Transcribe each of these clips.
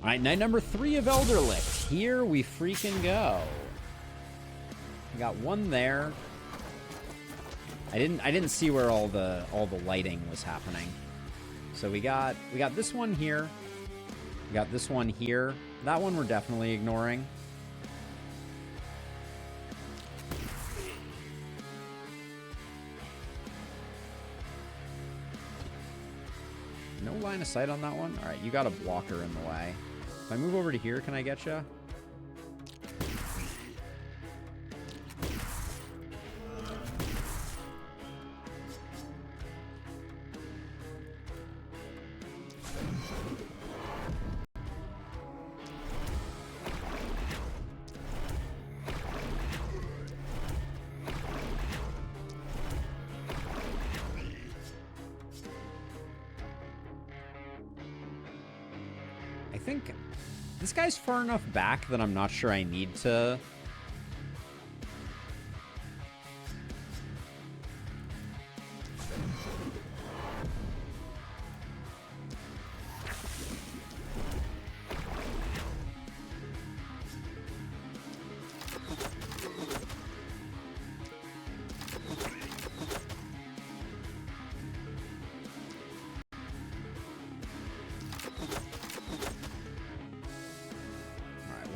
All right, night number 3 of Elderlicht. Here we freaking go. We got one there. I didn't see where all the lighting was happening. So we got this one here. We got this one here. That one we're definitely ignoring. No line of sight on that one. All right, you got a blocker in the way. If I move over to here, can I get you? I think this guy's far enough back that I'm not sure I need to...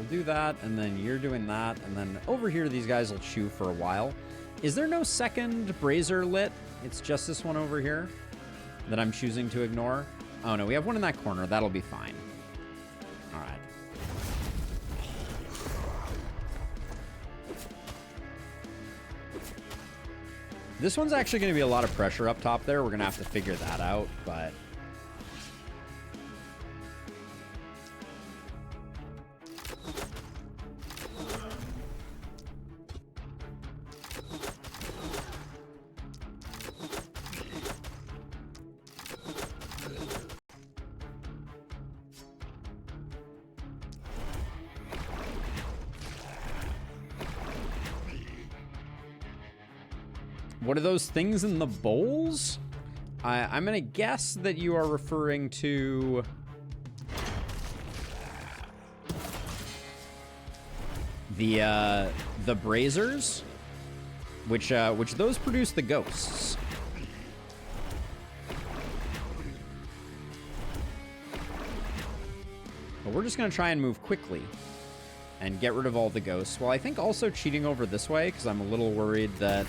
do that, and then you're doing that, and then over here these guys will chew for a while. Is there no second brazier lit? It's just this one over here that I'm choosing to ignore. Oh no, we have one in that corner. That'll be fine. All right. This one's actually going to be a lot of pressure up top there. We're going to have to figure that out, but... What are those things in the bowls? I'm gonna guess that you are referring to the braziers, which those produce the ghosts. But we're just gonna try and move quickly and get rid of all the ghosts. Well, I think also cheating over this way because I'm a little worried that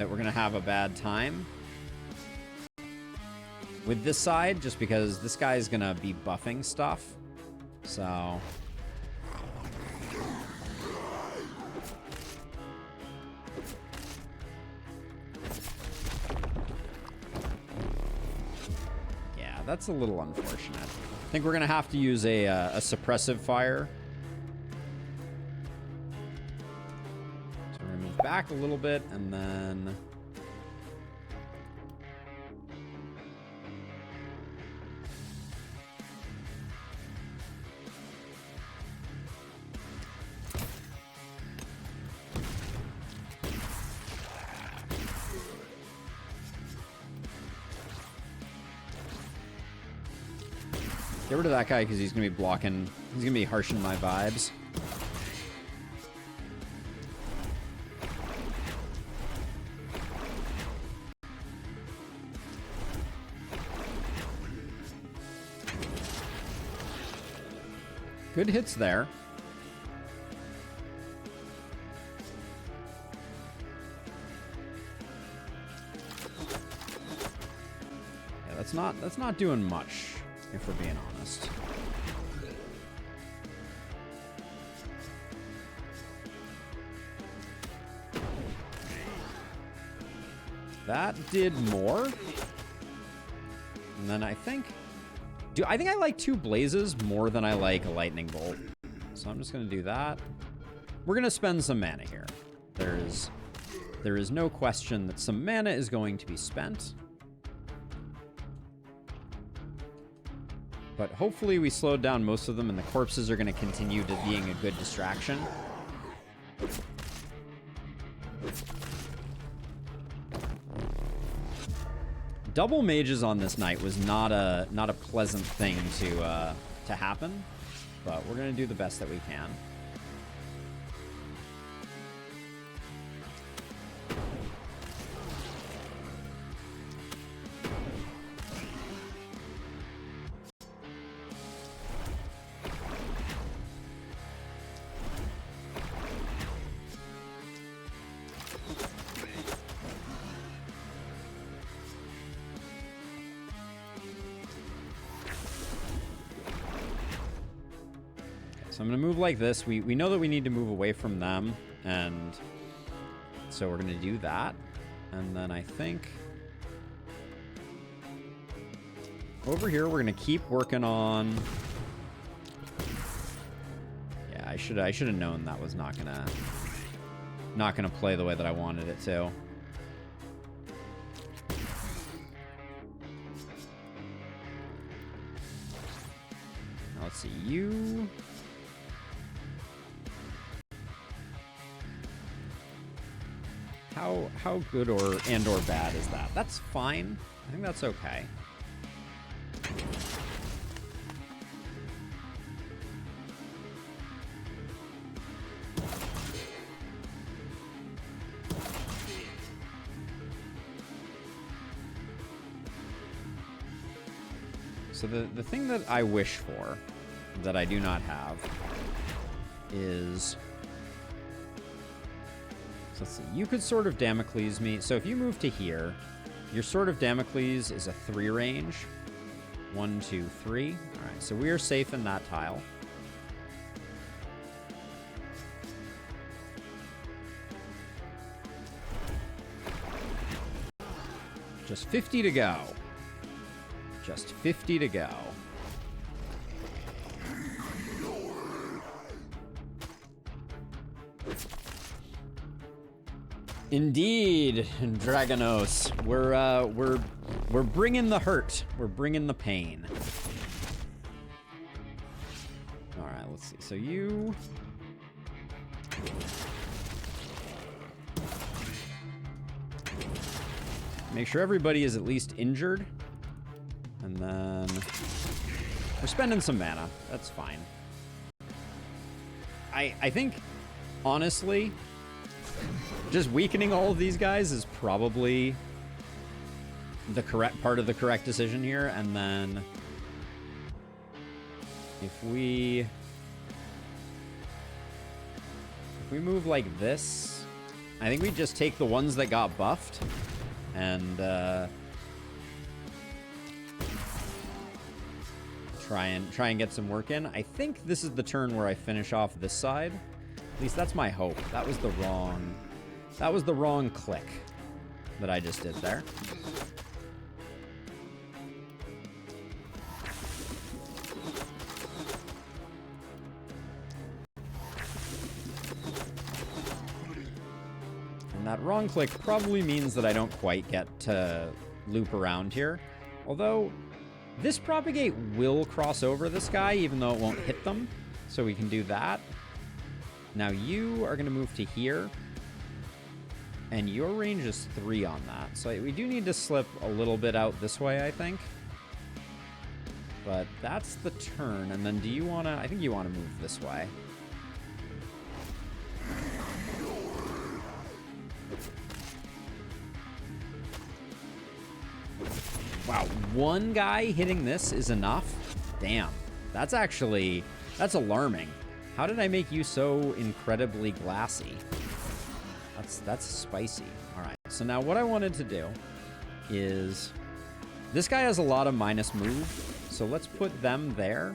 we're gonna have a bad time with this side, just because this guy's gonna be buffing stuff. So yeah, that's a little unfortunate. I think we're gonna have to use a suppressive fire. Back a little bit, and then get rid of that guy because he's gonna be blocking. He's gonna be harshing my vibes. Good hits there. Yeah, that's not doing much, if we're being honest. That did more. And then I think I like 2 blazes more than I like a lightning bolt. So I'm just going to do that. We're going to spend some mana here. There is no question that some mana is going to be spent. But hopefully we slowed down most of them, and the corpses are going to continue to being a good distraction. double mages on this night was not a pleasant thing to happen, but we're gonna do the best that we can. So I'm going to move like this. We know that we need to move away from them, and so we're going to do that. And then I think over here we're going to keep working on... Yeah, I should have known that was not gonna play the way that I wanted it to. Now let's see, you... How good or bad is that? That's fine. I think that's okay. So the thing that I wish for, that I do not have, is... So let's see, you could Sword of Damocles me. So if you move to here, your Sword of Damocles is a 3 range. 1, 2, 3. All right, so we are safe in that tile. Just 50 to go. Just 50 to go. Indeed, Dragonos. We're bringing the hurt. We're bringing the pain. All right, let's see. So you... Make sure everybody is at least injured. And then... We're spending some mana. That's fine. I think, honestly... Just weakening all of these guys is probably the correct decision here. And then if we move like this, I think we just take the ones that got buffed and try and get some work in. I think this is the turn where I finish off this side. At least that's my hope. That was the wrong click that I just did there. And that wrong click probably means that I don't quite get to loop around here. Although, this Propagate will cross over this guy, even though it won't hit them. So we can do that. Now you are going to move to here. And your range is 3 on that. So we do need to slip a little bit out this way, I think. But that's the turn. And then do you want to... I think you want to move this way. Wow, one guy hitting this is enough? Damn. That's actually... That's alarming. How did I make you so incredibly glassy? That's spicy. All right, so now what I wanted to do is... This guy has a lot of minus move, so let's put them there.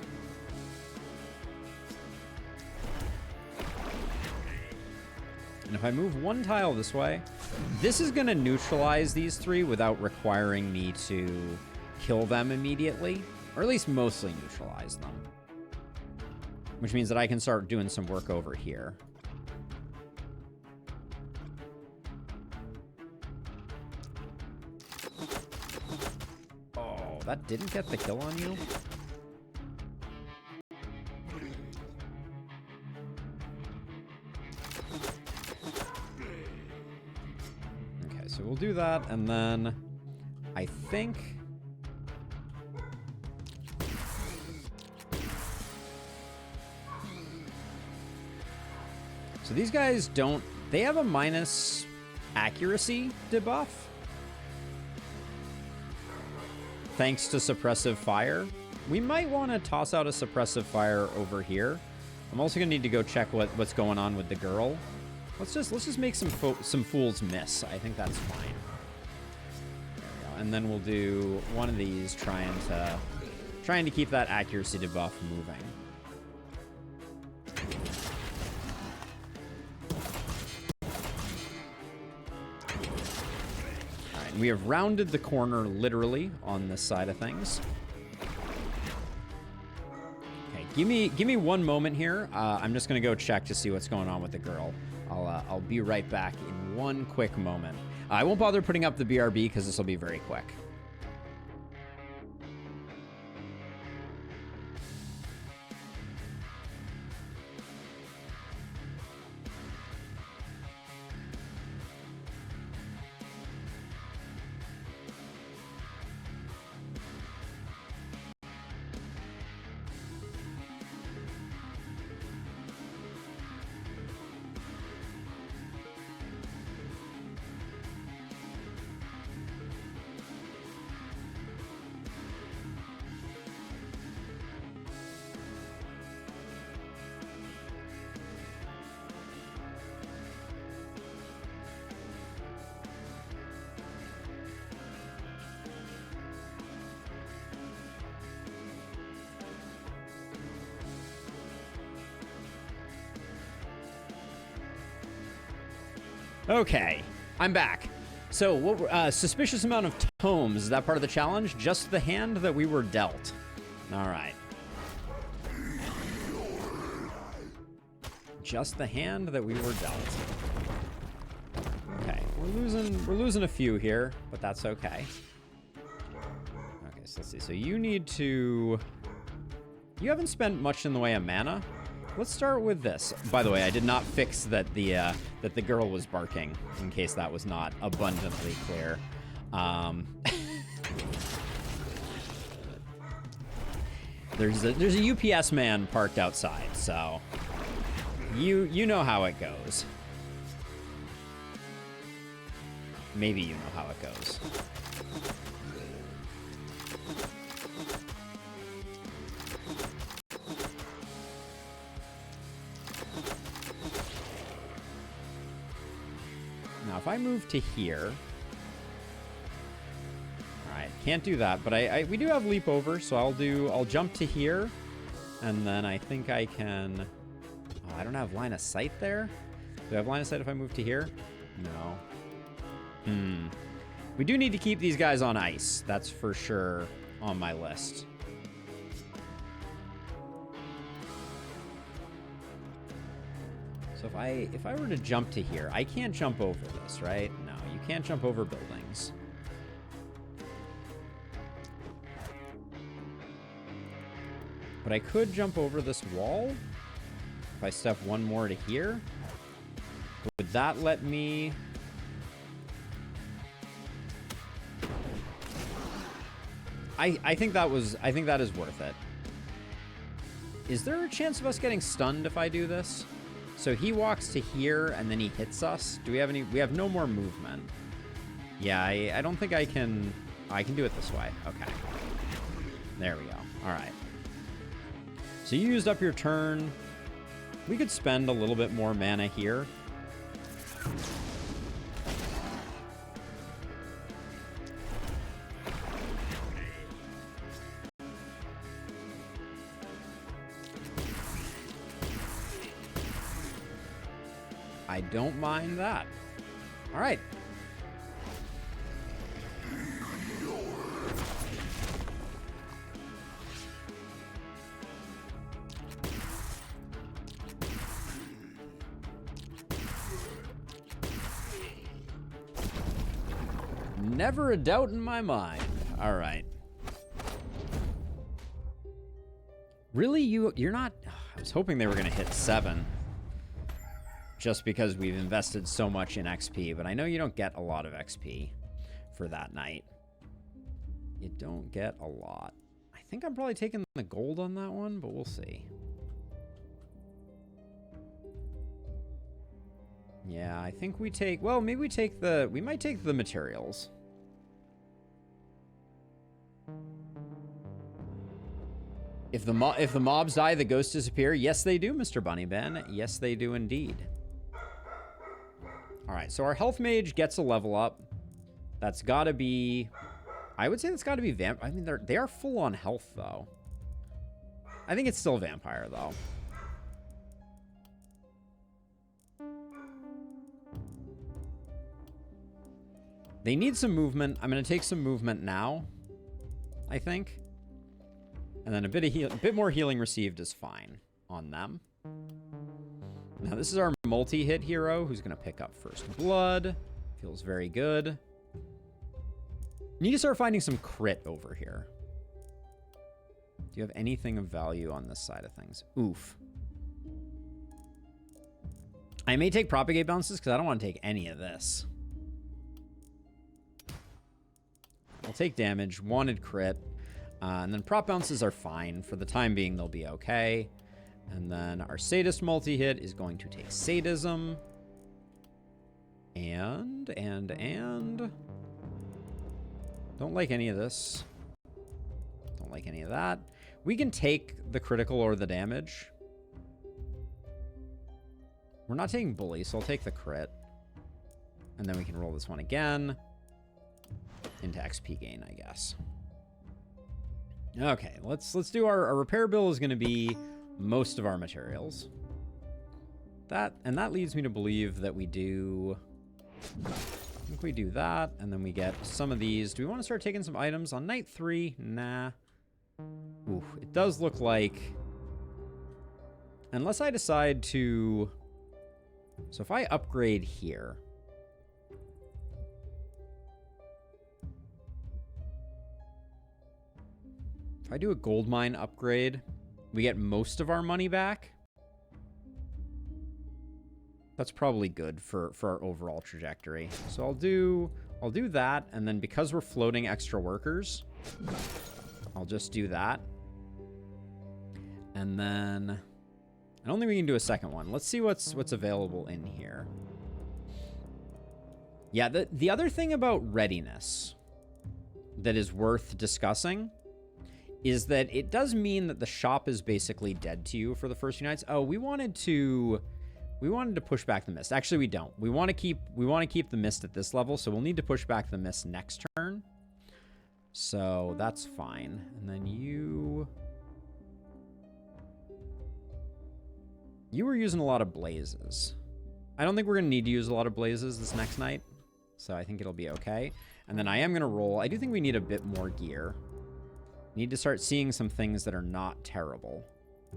And if I move one tile this way, this is going to neutralize these 3 without requiring me to kill them immediately, or at least mostly neutralize them. Which means that I can start doing some work over here. Oh, that didn't get the kill on you? Okay, so we'll do that, and then I I think... So these guys don't... They have a minus accuracy debuff. Thanks to suppressive fire. We might want to toss out a suppressive fire over here. I'm also going to need to go check what's going on with the girl. Let's just make some fools miss. I think that's fine. There we go. And then we'll do one of these trying to keep that accuracy debuff moving. All right, we have rounded the corner literally on this side of things. Give me one moment here. I'm just gonna go check to see what's going on with the girl. I'll be right back in one quick moment. I won't bother putting up the BRB because this will be very quick. Okay, I'm back. So, what? Suspicious amount of tomes. Is that part of the challenge? Just the hand that we were dealt. All right. Just the hand that we were dealt. Okay, we're losing a few here, but that's okay. Okay, so let's see. So you need to. You haven't spent much in the way of mana. Let's start with this. By the way, I did not fix that the girl was barking, in case that was not abundantly clear. There's a UPS man parked outside, so you know how it goes. Maybe you know how it goes. Now, if I move to here... Alright, can't do that, but we do have leap over, so I'll jump to here, and then I think I can... Oh, I don't have line of sight there? Do I have line of sight if I move to here? No. We do need to keep these guys on ice. That's for sure on my list. So if I were to jump to here, I can't jump over this, right? No, you can't jump over buildings. But I could jump over this wall if I step one more to here. Would that let me... I think that is worth it. Is there a chance of us getting stunned if I do this? So he walks to here and then he hits us. Do we have any? We have no more movement. Yeah, I don't think I can do it this way. Okay. There we go. All right. So you used up your turn. We could spend a little bit more mana here. I don't mind that. All right. Never a doubt in my mind. All right. Really? You're not... I was hoping they were going to hit 7. Just because we've invested so much in XP, but I know you don't get a lot of XP for that night. you don't get a lot. I think I'm probably taking the gold on that one, but we'll see. Yeah, I think we take... Well, maybe we take the... We might take the materials. If the mobs die, the ghosts disappear. Yes, they do, Mr. Bunnyben. Yes, they do indeed. All right, so our health mage gets a level up. That's got to be... I would say that's got to be vamp... I mean, they are full on health, though. I think it's still vampire, though. They need some movement. I'm going to take some movement now, I think. And then a bit more healing received is fine on them. Now, this is our multi-hit hero who's going to pick up first blood. Feels very good. Need to start finding some crit over here. Do you have anything of value on this side of things? Oof. I may take propagate bounces because I don't want to take any of this. I'll take damage, wanted crit, and then prop bounces are fine. For the time being, they'll be okay. And then our sadist multi-hit is going to take sadism. And. Don't like any of this. Don't like any of that. We can take the critical or the damage. We're not taking bully, so I'll take the crit. And then we can roll this one again. Into XP gain, I guess. Okay, let's do our repair bill is going to be most of our materials. That leads me to believe that we do... I think we do that, and then we get some of these. Do we want to start taking some items on night 3? Nah. Ooh, it does look like... Unless I decide to... So if I upgrade here... If I do a gold mine upgrade, we get most of our money back. That's probably good for our overall trajectory. So I'll do that, and then because we're floating extra workers, I'll just do that. And then I don't think we can do a second one. Let's see what's available in here. Yeah, the other thing about readiness that is worth discussing is that it does mean that the shop is basically dead to you for the first few nights. Oh, we wanted to push back the mist. Actually, we don't. We want to keep the mist at this level, so we'll need to push back the mist next turn. So that's fine. And then you were using a lot of blazes. I don't think we're going to need to use a lot of blazes this next night, so I think it'll be okay. And then I am going to roll. I do think we need a bit more gear. Need to start seeing some things that are not terrible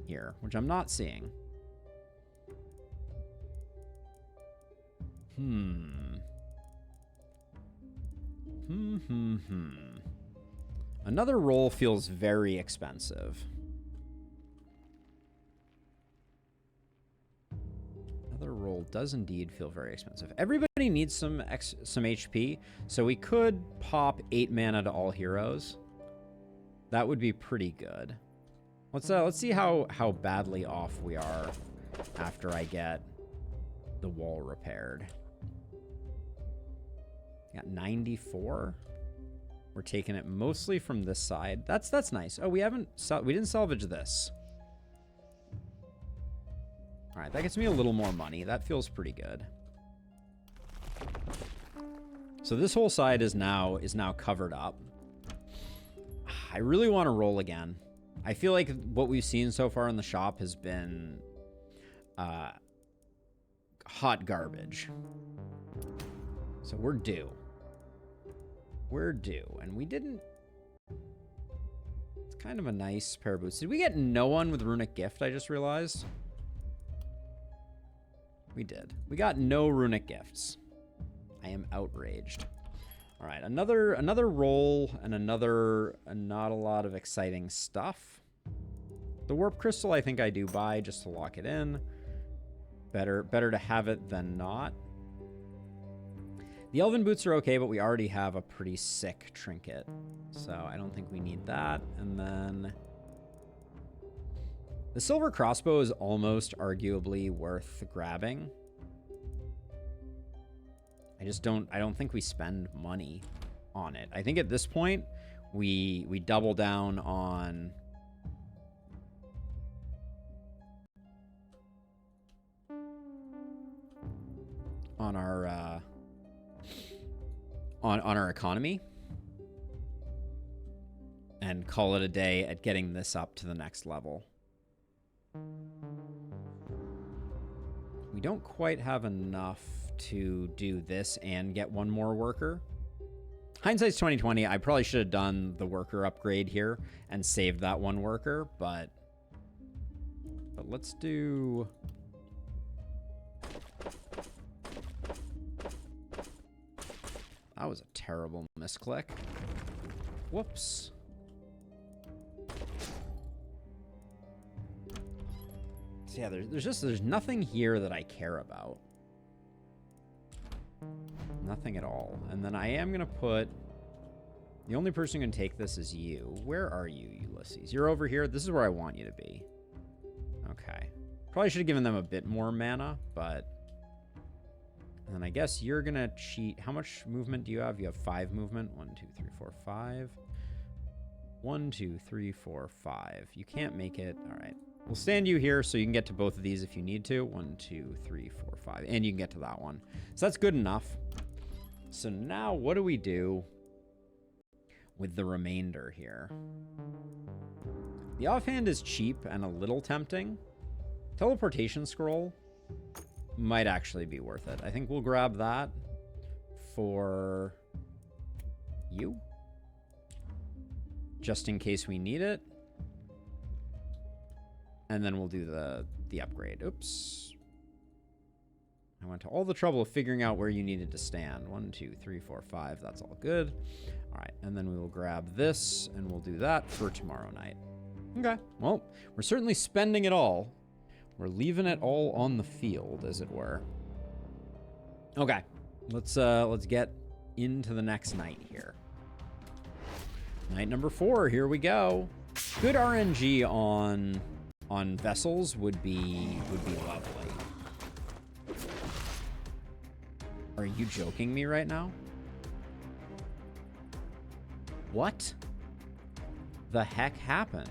here, which I'm not seeing. Another roll feels very expensive. Another roll does indeed feel very expensive. Everybody needs some HP, so we could pop 8 mana to all heroes. That would be pretty good. Let's see how badly off we are after I get the wall repaired. Got 94. We're taking it mostly from this side. That's nice. Oh, we didn't salvage this. All right, that gets me a little more money. That feels pretty good. So this whole side is now covered up. I really want to roll again. I feel like what we've seen so far in the shop has been hot garbage. So we're due. We're due. And we didn't... It's kind of a nice pair of boots. Did we get no one with Runic Gift, I just realized? We did. We got no Runic Gifts. I am outraged. All right, another roll and not a lot of exciting stuff. The Warp Crystal I think I do buy just to lock it in. Better to have it than not. The elven boots are okay, but we already have a pretty sick trinket. So I don't think we need that. And then the silver crossbow is almost arguably worth grabbing. I don't think we spend money on it. I think at this point we double down on our on our economy and call it a day at getting this up to the next level. We don't quite have enough to do this and get one more worker. Hindsight's 2020. I probably should have done the worker upgrade here and saved that one worker, but let's do... That was a terrible misclick. Whoops. So yeah, there's nothing here that I care about. Nothing at all. And then I am gonna put... The only person who can take this is you. Where are you, Ulysses? You're over here. This is where I want you to be. Okay. Probably should have given them a bit more mana, but... And then I guess you're gonna cheat. How much movement do you have? You have 5 movement. 1, 2, 3, 4, 5. 1, 2, 3, 4, 5. You can't make it. All right. We'll stand you here so you can get to both of these if you need to. 1, 2, 3, 4, 5. And you can get to that one. So that's good enough. So now what do we do with the remainder here? The offhand is cheap and a little tempting. Teleportation scroll might actually be worth it. I think we'll grab that for you, just in case we need it. And then we'll do the upgrade. Oops. I went to all the trouble of figuring out where you needed to stand. 1, 2, 3, 4, 5. That's all good. All right. And then we will grab this and we'll do that for tomorrow night. Okay. Well, we're certainly spending it all. We're leaving it all on the field, as it were. Okay. Let's get into the next night here. Night number 4. Here we go. Good RNG on vessels would be lovely. Are you joking me right now? What the heck happened?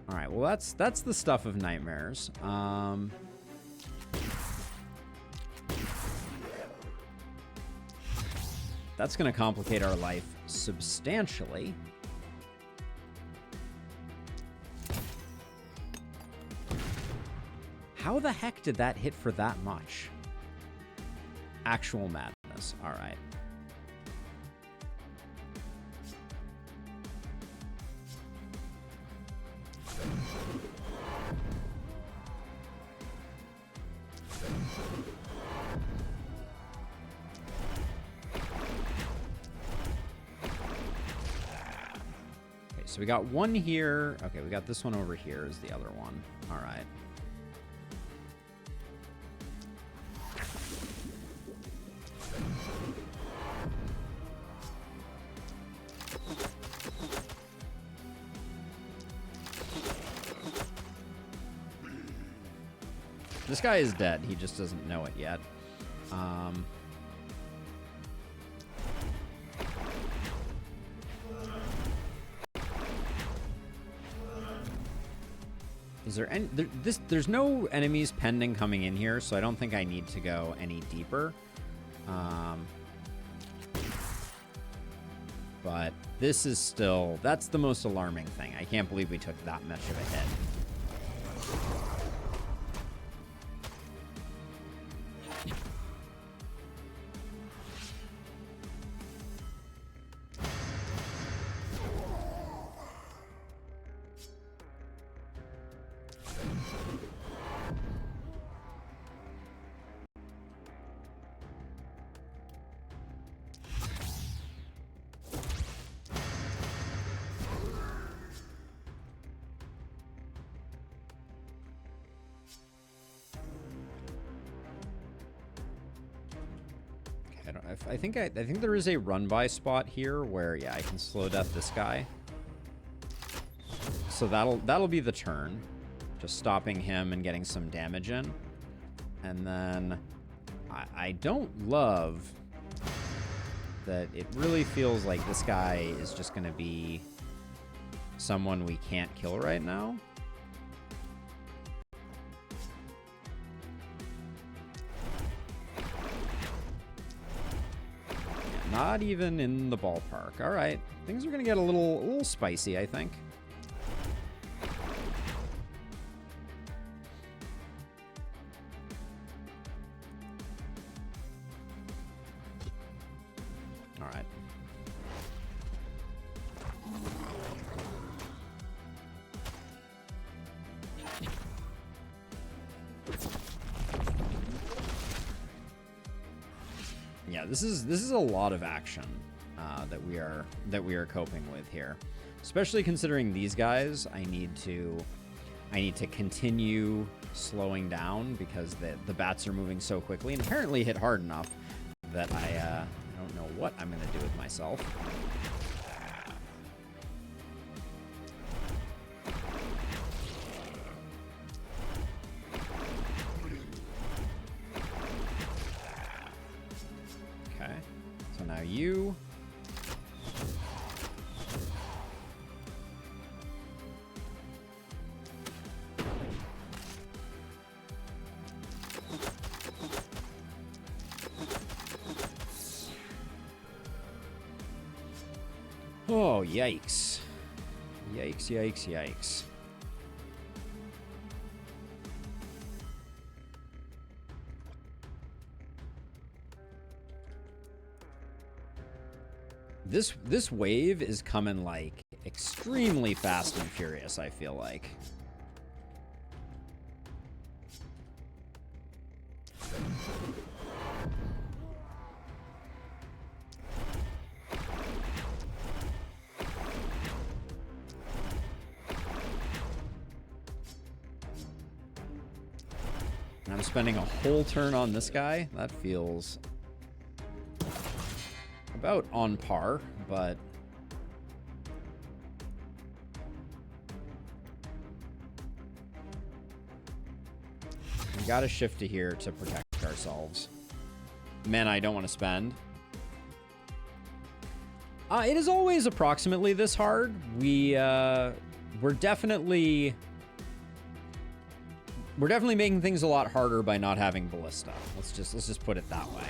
All right, well that's the stuff of nightmares. That's going to complicate our life substantially. How the heck did that hit for that much? Actual madness. All right. Okay, so we got one here. Okay, we got this one over here is the other one. All right. This guy is dead. He just doesn't know it yet. Is there any... There's no enemies pending coming in here, so I don't think I need to go any deeper. But this is still... That's the most alarming thing. I can't believe we took that much of a hit. I think there is a run-by spot here where, yeah, I can slow death this guy. So that'll be the turn. Just stopping him and getting some damage in. And then I don't love that it really feels like this guy is just going to be someone we can't kill right now. Yeah, not even in the ballpark. All right, things are going to get a little spicy, I think. This is a lot of action that we are coping with here, especially considering these guys. I need to continue slowing down because the bats are moving so quickly and apparently hit hard enough that I don't know what I'm gonna do with myself. You. Oh, yikes. Yikes, yikes, yikes. This wave is coming like extremely fast and furious, I feel like. And I'm spending a whole turn on this guy. That feels about on par, but we gotta shift to here to protect ourselves. Man, I don't want to spend. It is always approximately this hard. We're definitely making things a lot harder by not having ballista. Let's just put it that way.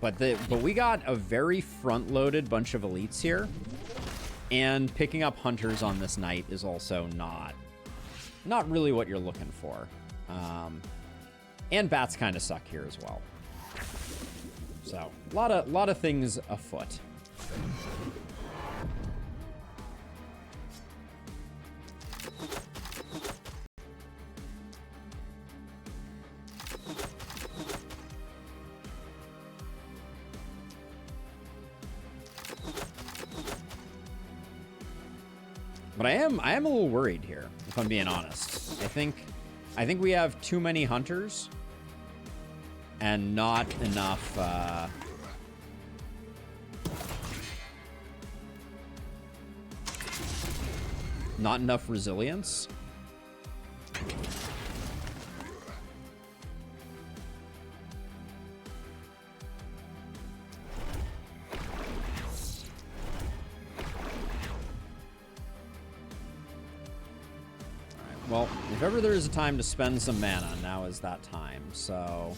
But we got a very front-loaded bunch of elites here, and picking up hunters on this night is also not really what you're looking for. And bats kind of suck here as well. So a lot of things afoot. But I am a little worried here, if I'm being honest. I think we have too many hunters and not enough resilience. Well, if ever there is a time to spend some mana, now is that time, so...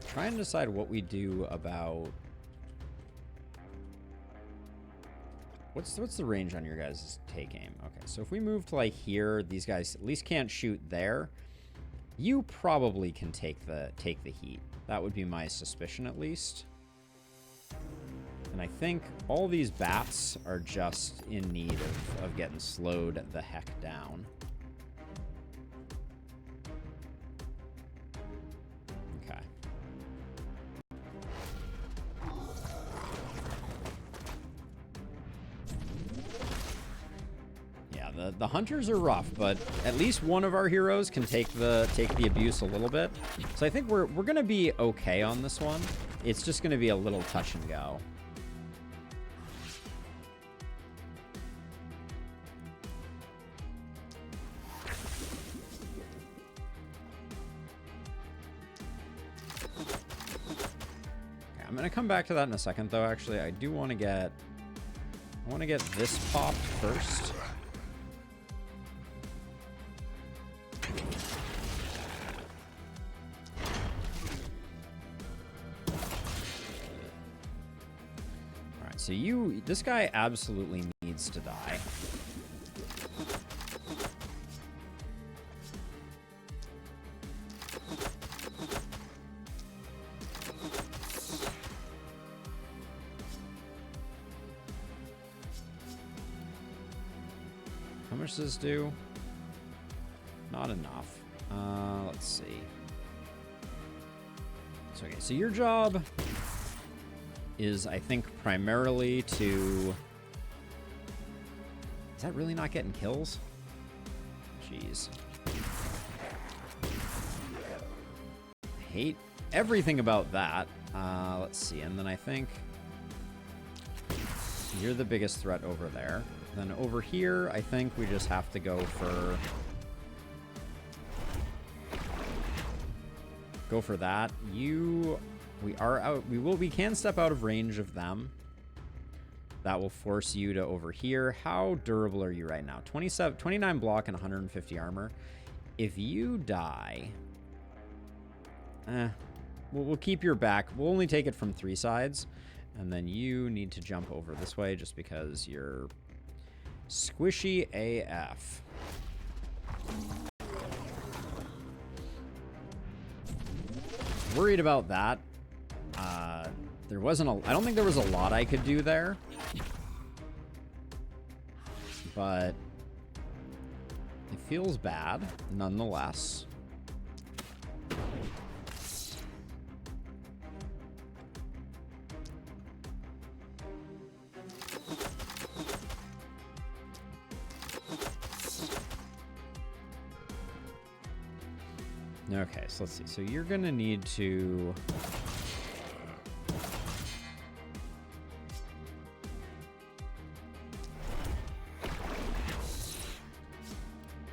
Trying to decide what we do about... What's the range on your guys' take aim? Okay, so if we move to, like, here, these guys at least can't shoot there. You probably can take the heat. That would be my suspicion, at least. And I think all these bats are just in need of getting slowed the heck down. Okay. the hunters are rough, but at least one of our heroes can take the abuse a little bit. So I think we're gonna be okay on this one. It's just gonna be a little touch and go. Okay, I'm gonna come back to that in a second, though. Actually, I do want to get. I want to get this popped first. Alright, so this guy absolutely needs to die. How much does this do? Not enough. Let's see. So, okay, so your job is, I think, primarily to... Is that really not getting kills? Jeez. I hate everything about that. Let's see, and then I think you're the biggest threat over there. Then over here, I think we just have to go for that. We can step out of range of them. That will force you to over here. How durable are you right now? 29 block and 150 armor. If you die, we'll keep your back. We'll only take it from 3 sides, and then you need to jump over this way just because you're squishy AF. Worried about that. There wasn't I don't think there was a lot I could do there. But it feels bad nonetheless. Okay, so let's see. So you're going to need to...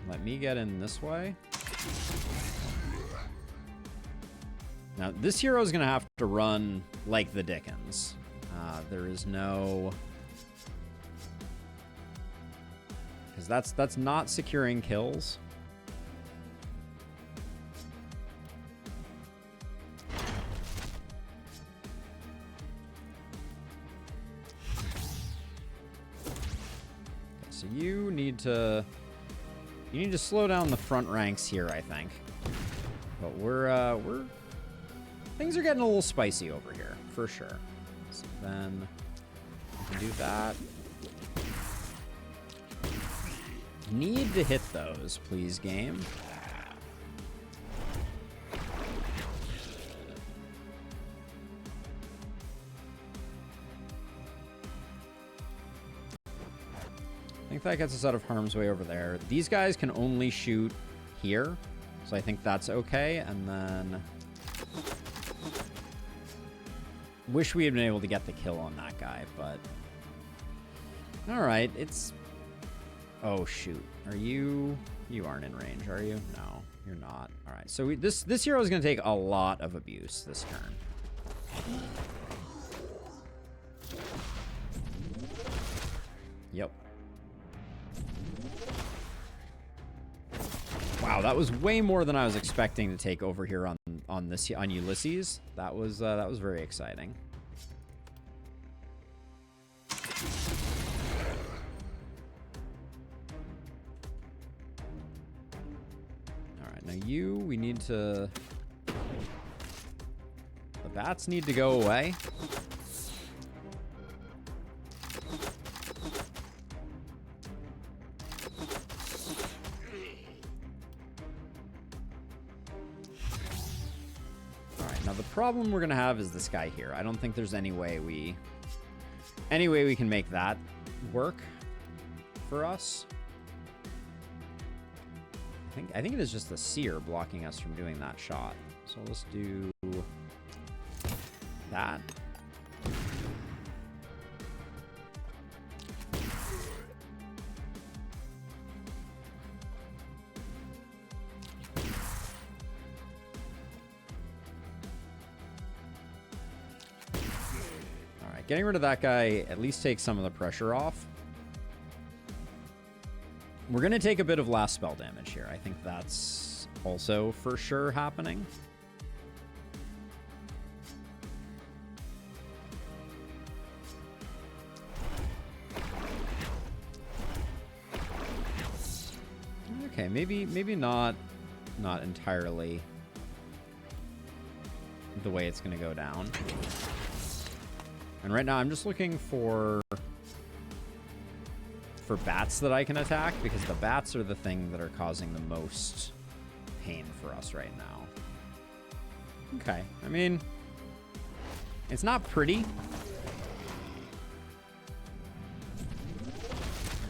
Let me get in this way. Now, this hero is going to have to run like the Dickens. There is no... Because that's not securing kills. So you need to slow down the front ranks here, I think. But things are getting a little spicy over here, for sure. So then we can do that. Need to hit those, please, game. I think that gets us out of harm's way over there. These guys can only shoot here, so I think that's okay. And then... Wish we had been able to get the kill on that guy, but... Alright, it's... Oh, shoot. Are you... You aren't in range, are you? No, you're not. Alright, so this hero is going to take a lot of abuse this turn. Yep. Wow, that was way more than I was expecting to take over here on Ulysses. That was very exciting. All right, now we need to. The bats need to go away. Now the problem we're gonna have is this guy here. I don't think there's any way we can make that work for us. I think it is just the seer blocking us from doing that shot. So let's do that. All right, getting rid of that guy at least takes some of the pressure off. We're going to take a bit of last spell damage here. I think that's also for sure happening. Okay, maybe not entirely the way it's going to go down. And right now I'm just looking for bats that I can attack, because the bats are the thing that are causing the most pain for us right now. Okay, I mean, it's not pretty.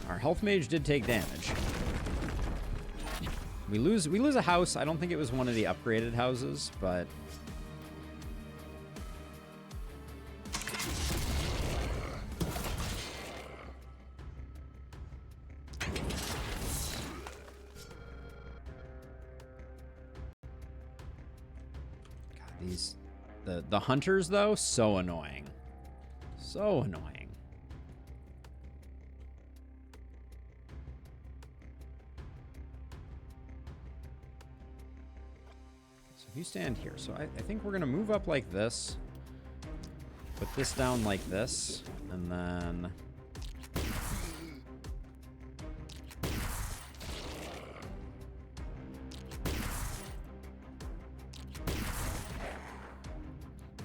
Our health mage did take damage. We lose a house. I don't think it was one of the upgraded houses, but the hunters, though, so annoying. So annoying. So if you stand here, so I think we're going to move up like this. Put this down like this. And then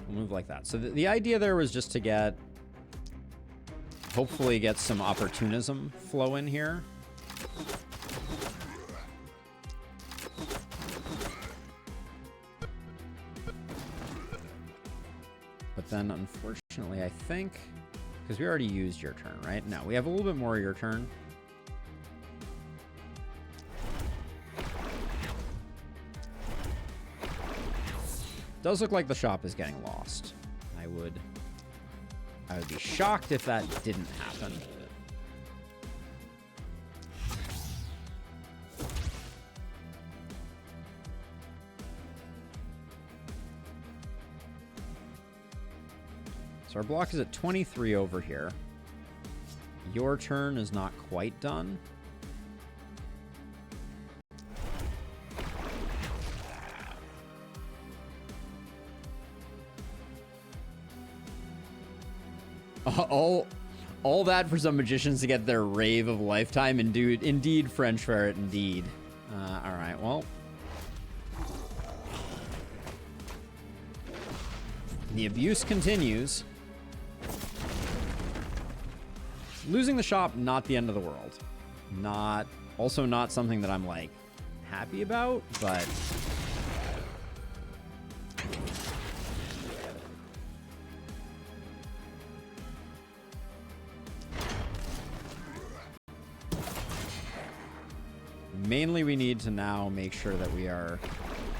move like that. So the idea there was just to hopefully get some opportunism flow in here. But then unfortunately, I think, because we already used your turn, right? No, we have a little bit more of your turn. Does look like the shop is getting lost. I would be shocked if that didn't happen. So our block is at 23 over here. Your turn is not quite done. All that for some magicians to get their rave of lifetime. Indeed, French Ferret, indeed. All right, well. The abuse continues. Losing the shop, not the end of the world. Also not something that I'm, like, happy about, but mainly we need to now make sure that we are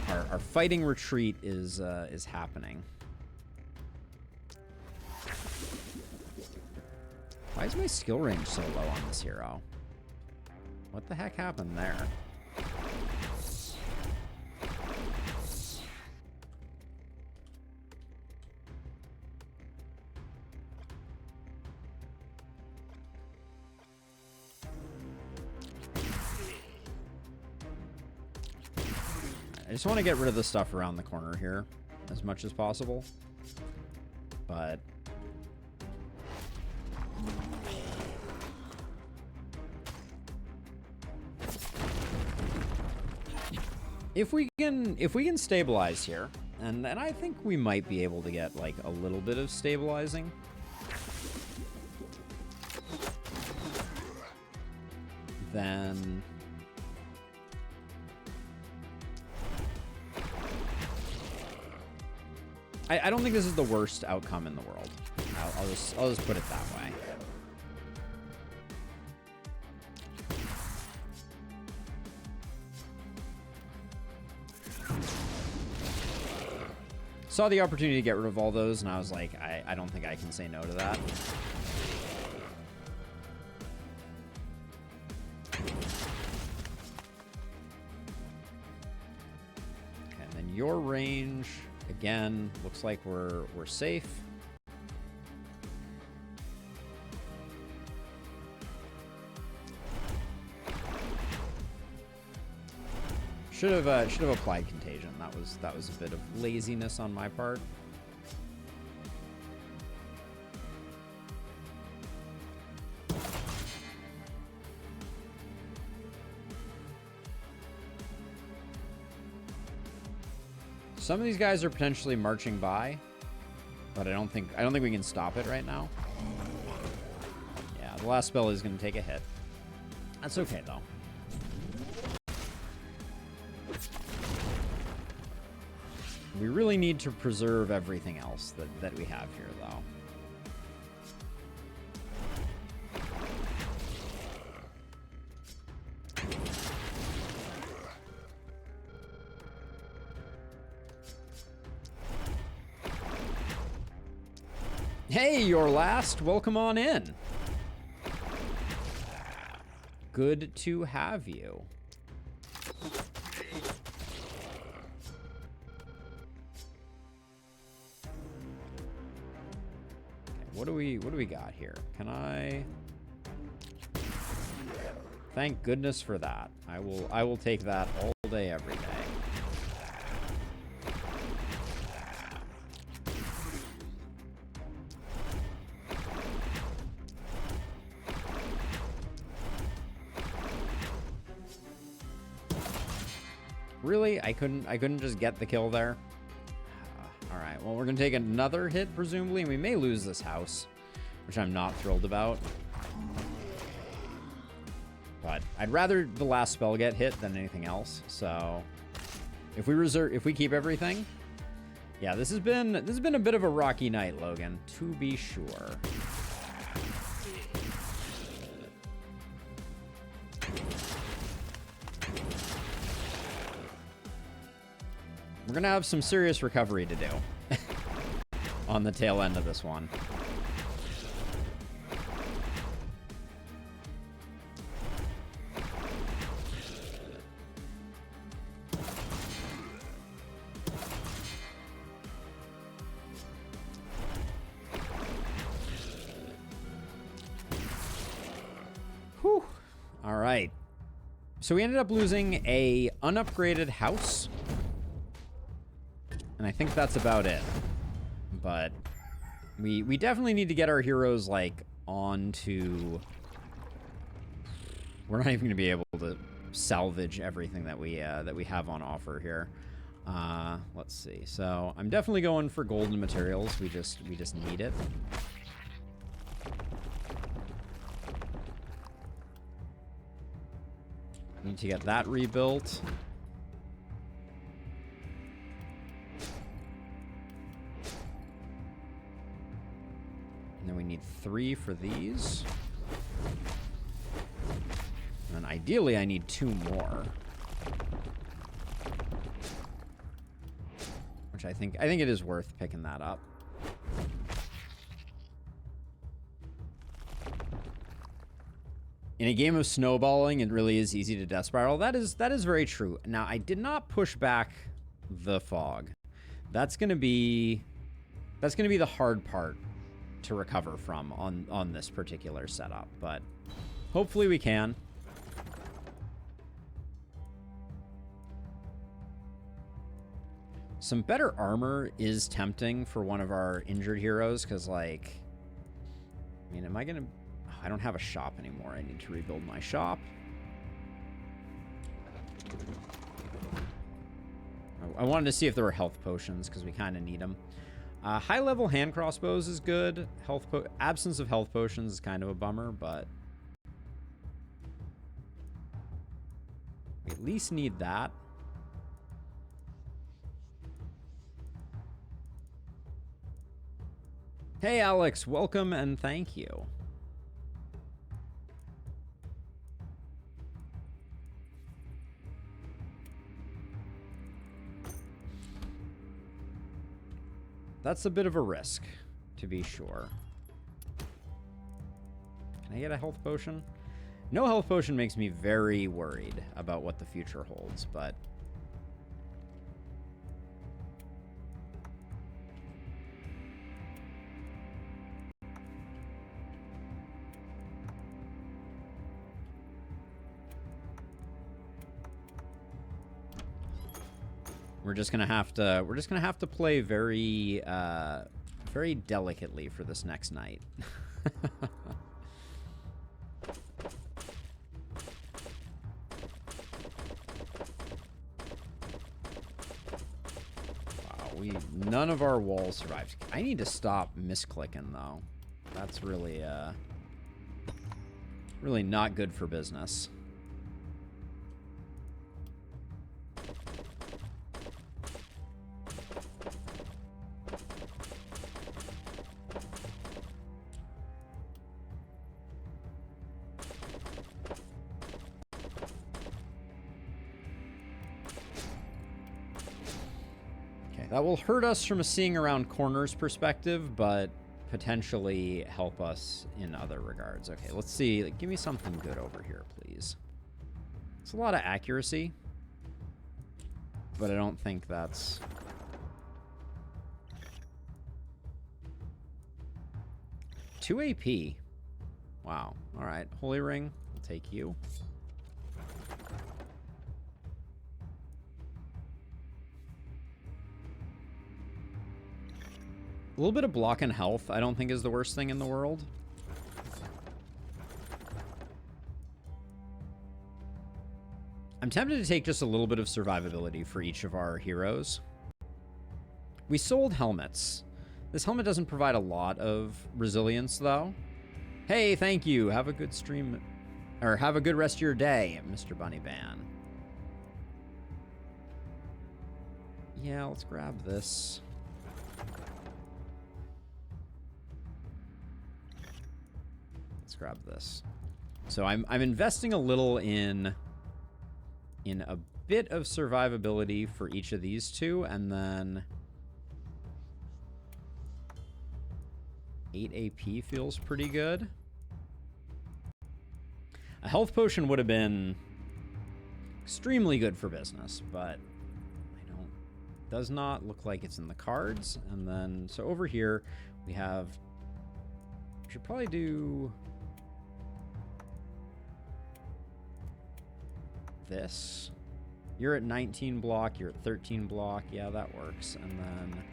our fighting retreat is happening. Why is my skill range so low on this hero? What the heck happened there? I just want to get rid of the stuff around the corner here as much as possible. But if we can stabilize here, and I think we might be able to get like a little bit of stabilizing. Then I don't think this is the worst outcome in the world. I'll just put it that way. Saw the opportunity to get rid of all those, and I was like, I don't think I can say no to that. And then your range, again, looks like we're safe. Should have applied contagion. That was a bit of laziness on my part. Some of these guys are potentially marching by, but I don't think we can stop it right now. Yeah, the last spell is going to take a hit. That's okay though. We really need to preserve everything else that we have here, though. Hey, you're last. Welcome on in. Good to have you. What do we got here? Can I? Thank goodness for that. I will take that all day, every day. Really? I couldn't just get the kill there. All right, well, we're going to take another hit, presumably, and we may lose this house, which I'm not thrilled about. But I'd rather the last spell get hit than anything else. So if we keep everything, yeah, this has been a bit of a rocky night, Logan, to be sure. We're going to have some serious recovery to do on the tail end of this one. Whew. All right. So we ended up losing a unupgraded house. And I think that's about it. But we definitely need to get our heroes, like, onto... We're not even going to be able to salvage everything that we have on offer here. Let's see. So I'm definitely going for golden materials. We just need it. Need to get that rebuilt. And then we need 3 for these. And then ideally I need 2 more. Which I think it is worth picking that up. In a game of snowballing, it really is easy to death spiral. That is very true. Now, I did not push back the fog. That's gonna be the hard part to recover from on this particular setup, but hopefully we can. Some better armor is tempting for one of our injured heroes, because, like, I mean, am I gonna... Oh, I don't have a shop anymore. I need to rebuild my shop. I wanted to see if there were health potions, because we kind of need them. High-level hand crossbows is good. Absence of health potions is kind of a bummer, but we at least need that. Hey, Alex, welcome and thank you. That's a bit of a risk, to be sure. Can I get a health potion? No health potion makes me very worried about what the future holds, but... We're just gonna have to play very very delicately for this next night. Wow, none of our walls survived. I need to stop misclicking though. That's really really not good for business. That will hurt us from a seeing around corners perspective, but potentially help us in other regards. Okay, let's see. Give me something good over here, please. It's a lot of accuracy, but I don't think that's... Two AP. Wow. All right. Holy Ring. I'll take you. A little bit of block and health I don't think is the worst thing in the world. I'm tempted to take just a little bit of survivability for each of our heroes. We sold helmets. This helmet doesn't provide a lot of resilience, though. Hey, thank you. Have a good stream, or have a good rest of your day, Mr. Bunnyban. Yeah, let's grab this. Let's grab this. So I'm investing a little in a bit of survivability for each of these two, and then 8 AP feels pretty good. A health potion would have been extremely good for business, but does not look like it's in the cards. And then, so over here we have, should probably do this. You're at 19 block, you're at 13 block. Yeah, that works. And then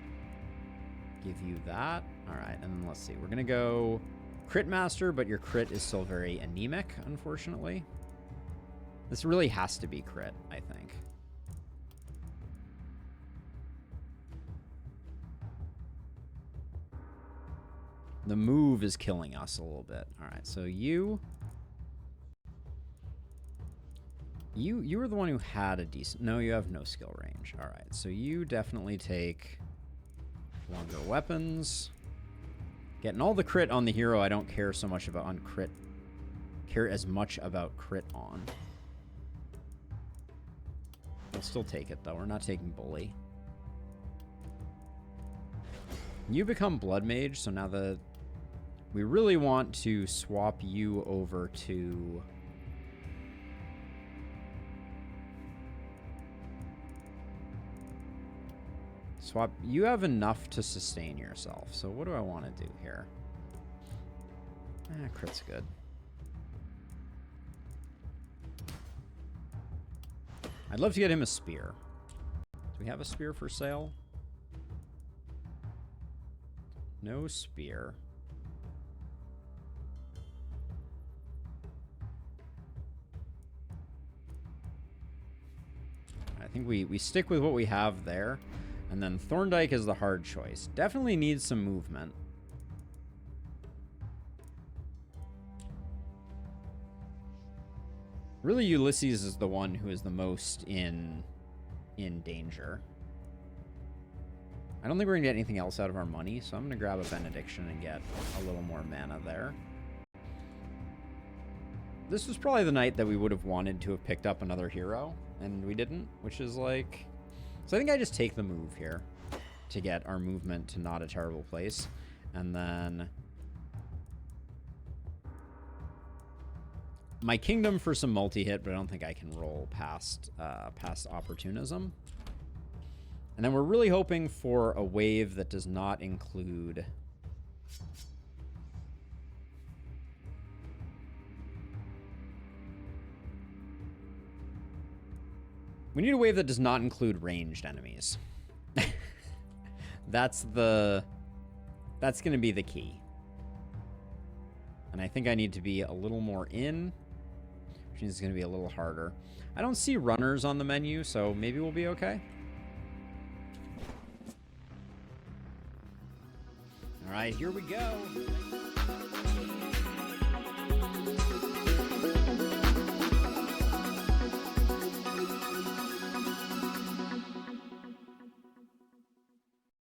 give you that. All right, and then let's see. We're gonna go crit master, but your crit is still very anemic, unfortunately. This really has to be crit, I think. The move is killing us a little bit. All right, so you were the one who had a decent... No, you have no skill range. All right, so you definitely take longer weapons. Getting all the crit on the hero I don't care so much about on crit. Care as much about crit on. We'll still take it, though. We're not taking bully. You become blood mage, so now we really want to swap you over to... Swap. You have enough to sustain yourself. So what do I want to do here? Crit's good. I'd love to get him a spear. Do we have a spear for sale? No spear. I think we stick with what we have there. And then Thorndyke is the hard choice. Definitely needs some movement. Really, Ulysses is the one who is the most in danger. I don't think we're going to get anything else out of our money, so I'm going to grab a Benediction and get a little more mana there. This was probably the night that we would have wanted to have picked up another hero, and we didn't, which is like... So I think I just take the move here. to get our movement to not a terrible place. And then my kingdom for some multi-hit, but I don't think I can roll past opportunism. And then we're really hoping for a wave that does not include... We need a wave that does not include ranged enemies. That's going to be the key. And I think I need to be a little more in, which means it's going to be a little harder. I don't see runners on the menu, so maybe we'll be okay. All right, here we go.